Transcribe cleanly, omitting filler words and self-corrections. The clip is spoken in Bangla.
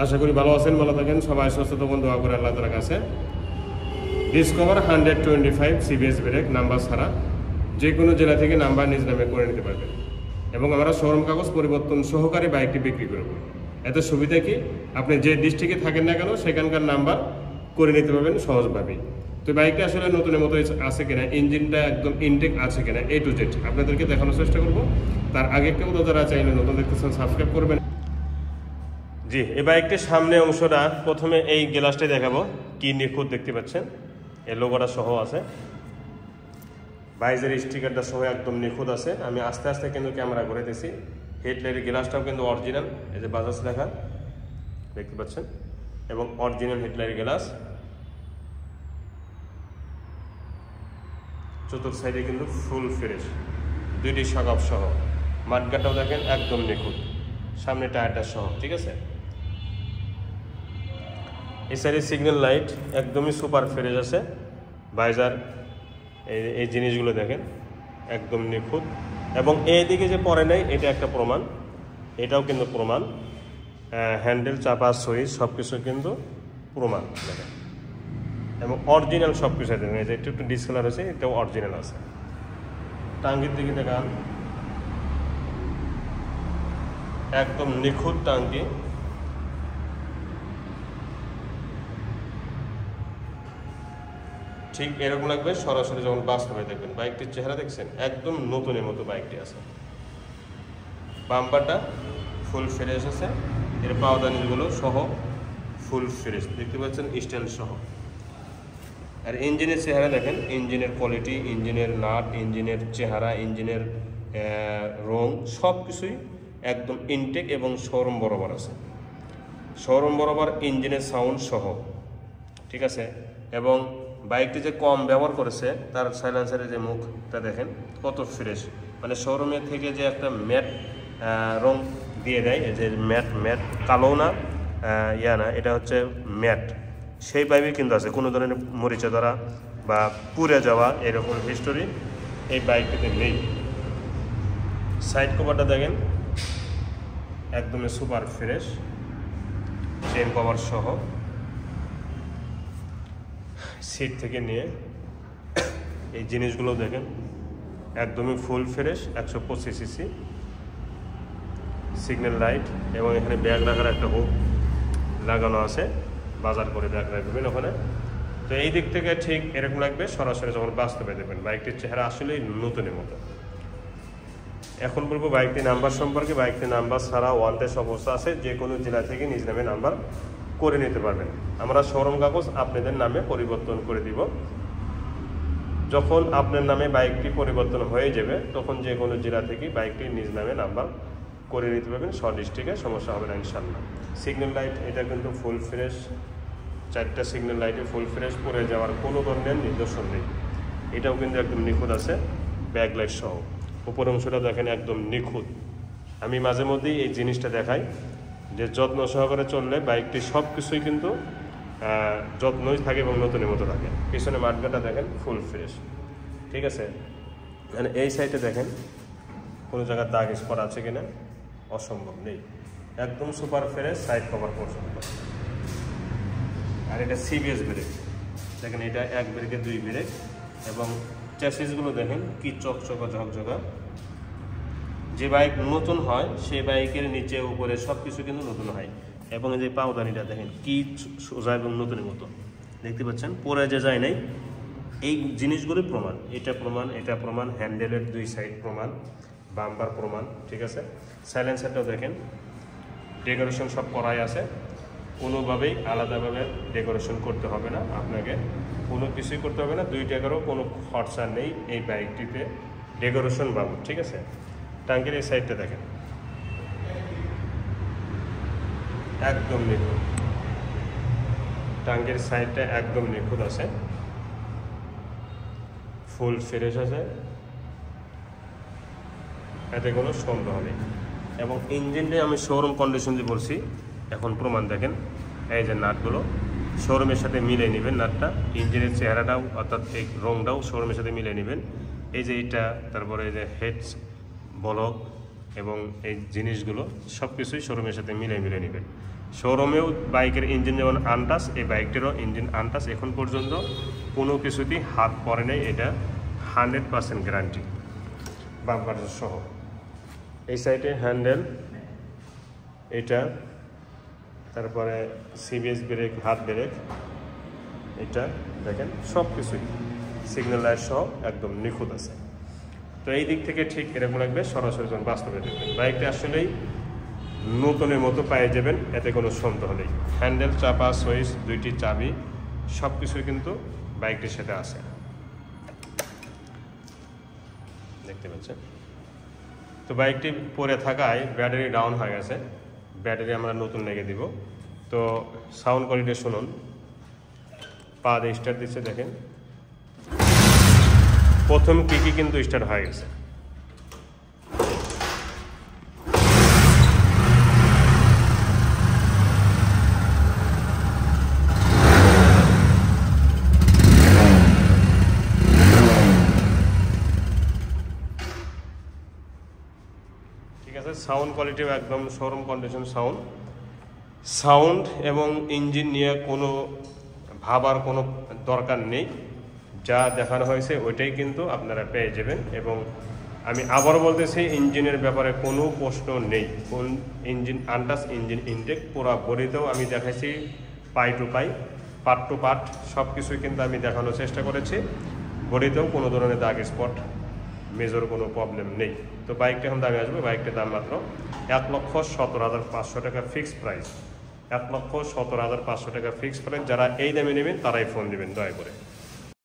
আশা করি ভালো আছেন, ভালো থাকেন, সবাই সুস্থ থাকুন, দোয়া করে আল্লাহ তাআলার কাছে। ডিসকভার 125 সিবিএস ব্রেক নাম্বার ছাড়া যে কোনো জেলা থেকে নাম্বার নিজ নামে করে নিতে পারবেন এবং আমরা শোরুম কাগজ পরিবর্তন সহকারে বাইকটি বিক্রি করব। এত সুবিধা কি, আপনি যে ডিস্ট্রিক্টে থাকেন না কেন সেখানকার নাম্বার করে নিতে পারবেন সহজভাবেই। তো বাইকটা আসলে নতুনের মতো আছে কিনা, ইঞ্জিনটা একদম ইনটেক আছে কিনা, A to Z আপনাদেরকে দেখানোর চেষ্টা করব। তার আগে কেউ যারা চাইলে নতুন দেখতেছেন সাবস্ক্রাইব করবেন। জি, এই বাইকটির সামনে অংশটা প্রথমে এই গ্লাসটাই দেখাবো, কি নিখুঁত দেখতে পাচ্ছেন, এই লোগোটা সহ আছে, বাইজের স্টিকারটা সহ একদম নিখুঁত আছে। আমি আস্তে আস্তে কিন্তু ক্যামেরা ঘুরাইতেছি। হেডলাইটের গ্লাসটাও কিন্তু অরিজিনাল, এই যে বাজাজ লেখা দেখতে পাচ্ছেন, এবং অরিজিনাল হেডলাইটের গ্লাস। চতুর্থ সাইডে কিন্তু ফুল ফ্রেশ, দুইটি শাকআপ সহ, মাঠগাটাও দেখেন একদম নিখুঁত, সামনে টায়ারটা সহ, ঠিক আছে। এই সাইডে সিগন্যাল লাইট একদমই সুপার ফ্রেশ আছে, বাইজার এই জিনিসগুলো দেখেন একদম নিখুঁত, এবং এইদিকে যে পরে নেই এটা একটা প্রমাণ, এটাও কিন্তু প্রমাণ, হ্যান্ডেল চাপা সুইচ সব কিছু কিন্তু প্রমাণ দেখেন, এবং অরিজিনাল সব কিছু দেখেন। এই যে একটু একটু ডিসকালার আছে, এটাও অরিজিনাল আছে। টাঙ্গির দিকে দেখান, একদম নিখুঁত টাঙ্কি, ঠিক এরকম লাগবে সরাসরি যখন বাস্তবে দেখবেন। বাইকটির চেহারা দেখছেন একদম নতুনের মতো বাইকটি আছে। বাম্পারটা ফুল ফ্রেশ আছে, এর পাওদানিগুলো সহ ফুল ফ্রেশ দেখতে পাচ্ছেন, স্ট্যান্ড সহ। আর ইঞ্জিনের চেহারা দেখেন, ইঞ্জিনের কোয়ালিটি, ইঞ্জিনের নাট, ইঞ্জিনের চেহারা, ইঞ্জিনের রং সব কিছুই একদম ইনটেক এবং শোরুম বরাবর আছে, শোরুম বরাবর ইঞ্জিনের সাউন্ড সহ, ঠিক আছে। এবং বাইকটি যে কম ব্যবহার করেছে, তার সাইলেন্সারের যে মুখটা দেখেন কত ফ্রেশ, মানে শোরুমের থেকে যে একটা ম্যাট রং দিয়ে দেয়, এই যে ম্যাট কালো না না, এটা হচ্ছে ম্যাট, সেই পাইপে কিন্তু আছে, কোনো ধরনের মরিচা ধরা বা পুড়ে যাওয়া এরকম হিস্টোরি এই বাইকটিতে নেই। সাইড কভারটা দেখেন একদমই সুপার ফ্রেশ, চেন কভার সহ, সিট থেকে নিয়ে এই জিনিসগুলো দেখেন একদমই full fresh, 125 CC, signal light, এবং এখানে ব্যাগ রাখার একটা হুক লাগানো আছে, বাজার করে ব্যাগ রাখবেন ওখানে। তো এই দিক থেকে ঠিক এরকম লাগবে সরাসরি যখন বাস্তবে দেখবেন। বাইকটির চেহারা আসলেই নতুনের মতো। এখন বলবো বাইকটির নাম্বার সম্পর্কে। বাইকটির নাম্বার ছাড়া ওয়ান টেস্ট অবস্থা আছে, যে কোনো জেলা থেকে নিজ নামে নাম্বার করে নিতে পারবেন। আমরা শোরুম কাগজ আপনাদের নামে পরিবর্তন করে দিব। যখন আপনার নামে বাইকটি পরিবর্তন হয়ে যাবে, তখন যে কোনো জেলা থেকে বাইকটি নিজ নামে নাম্বার করে নিতে পারবেন, সব ডিস্ট্রিক্টে সমস্যা হবে না ইনশাল্লাহ। সিগন্যাল লাইট এটা কিন্তু ফুল ফ্রেশ, 4টা সিগন্যাল লাইটে ফুল ফ্রেশ, পরে যাওয়ার কোনো ধরনের নিদর্শন নেই, এটাও কিন্তু একদম নিখুঁত আছে, ব্যাক লাইট সহ। উপর অংশটা দেখেন একদম নিখুঁত। আমি মাঝে মধ্যেই এই জিনিসটা দেখাই যে যত্ন সহকারে চললে বাইকটি সব কিছুই কিন্তু যত্নই থাকে এবং নতুনের মতো থাকে। পিছনে মাঠগাটা দেখেন ফুল ফ্রেশ, ঠিক আছে। মানে এই সাইডে দেখেন কোনো জায়গায় দাগ স্পট আছে কিনা, অসম্ভব নেই, একদম সুপার ফ্রেশ সাইড কভার পর্যন্ত। আর এটা সিবিএস ব্রেক দেখেন, এটা 1 ব্রেকে 2 ব্রেক, এবং চ্যাসিসগুলো দেখেন কি চকচকা ঝকঝকা। যে বাইক নতুন হয় সেই বাইকের নিচে উপরে সব কিছু কিন্তু নতুন হয়, এবং এই যে পাওদানিটা দেখেন কি সোজা এবং নতুনের মতো দেখতে পাচ্ছেন, পরে যে যায় নাই, এই জিনিসগুলো প্রমাণ, এটা প্রমাণ, এটা প্রমাণ, হ্যান্ডেলের 2 সাইড প্রমাণ, বাম্পার প্রমাণ, ঠিক আছে। সাইলেন্সারটাও দেখেন ডেকোরেশন সব করাই আছে, কোনোভাবেই আলাদাভাবে ডেকোরেশন করতে হবে না আপনাকে, কোনো কিছুই করতে হবে না, 2 টাকারও কোনো খরচা নেই এই বাইকটিতে ডেকোরেশন বাবদ, ঠিক আছে। টাঙ্কির এই সাইডটা দেখেন একদম নিখুঁত, টাঙ্কির সাইডটা একদম নিখুঁত আছে, ফুল ফ্রেশ আছে, এতে কোনো সন্দেহ নেই। এবং ইঞ্জিনটাই আমি শোরুম কন্ডিশন যে বলছি, এখন প্রমাণ দেখেন, এই যে নাটগুলো শোরুমের সাথে মিলিয়ে নেবেন, নাটটা ইঞ্জিনের চেহারাটাও অর্থাৎ এই রংটাও শোরুমের সাথে মিলিয়ে নেবেন। এই যে এটা, তারপরে এই যে হেড বলক, এবং এই জিনিসগুলো সব কিছুই শোরুমের সাথে মিলে নেবেন। শোরুমেও বাইকের ইঞ্জিন যেমন আনটাস, এই বাইকটিরও ইঞ্জিন আনটাস, এখন পর্যন্ত কোনো কিছুতেই হাত পড়ে নেই, এটা 100% গ্যারান্টি বাম্পার সহ। এই সাইডে হ্যান্ডেল এটা, তারপরে সিবিএস ব্রেক, হাত ব্রেক, এটা দেখেন সব কিছুই সিগন্যাল লাইট সহ একদম নিখুঁত আছে। তো এই দিক থেকে ঠিক এরকম লাগবে, সরাসরি যখন বাস্তবে দেখবেন বাইকটা আসলেই নতুনের মতো পেয়ে যাবেন, এতে কোনো সন্দেহ নেই। হ্যান্ডেল, চাপা, সুইচ, দুইটি চাবি সব কিছুই কিন্তু বাইকটির সাথে আছে, দেখতে পাচ্ছেন। তো বাইকটি পরে থাকায় ব্যাটারি ডাউন হয়ে গেছে, ব্যাটারি আমরা নতুন লেগে দিব। তো সাউন্ড কোয়ালিটি শুনুন, পা দিয়ে স্টার্ট দিচ্ছে দেখেন, প্রথম কিকই কিন্তু স্টার্ট হয়ে গেছে। ঠিক আছে, সাউন্ড কোয়ালিটিও একদম শোরুম কন্ডিশন সাউন্ড এবং ইঞ্জিন নিয়ে কোনো ভাবার কোনো দরকার নেই, যা দেখানো হয়েছে ওইটাই কিন্তু আপনারা পেয়ে যাবেন। এবং আমি আবারও বলতেছি, ইঞ্জিনের ব্যাপারে কোনো প্রশ্ন নেই। কোন ইঞ্জিন আনটাস, ইঞ্জিন ইনটেক পুরো বডিতেও আমি দেখাইছি, পাই টু পাই, পার্ট টু পার্ট সব কিছুই কিন্তু আমি দেখানোর চেষ্টা করেছি। বডিতেও কোনো ধরনের দাগ স্পট, মেজর কোনো প্রবলেম নেই। তো বাইকটা এখন দামে আসবে, বাইকটার দাম মাত্র 1,17,500 টাকা ফিক্সড প্রাইস। 1,17,500 টাকা ফিক্সড প্রাইস। যারা এই দামে নেবেন তারাই ফোন দিবেন দয়া করে।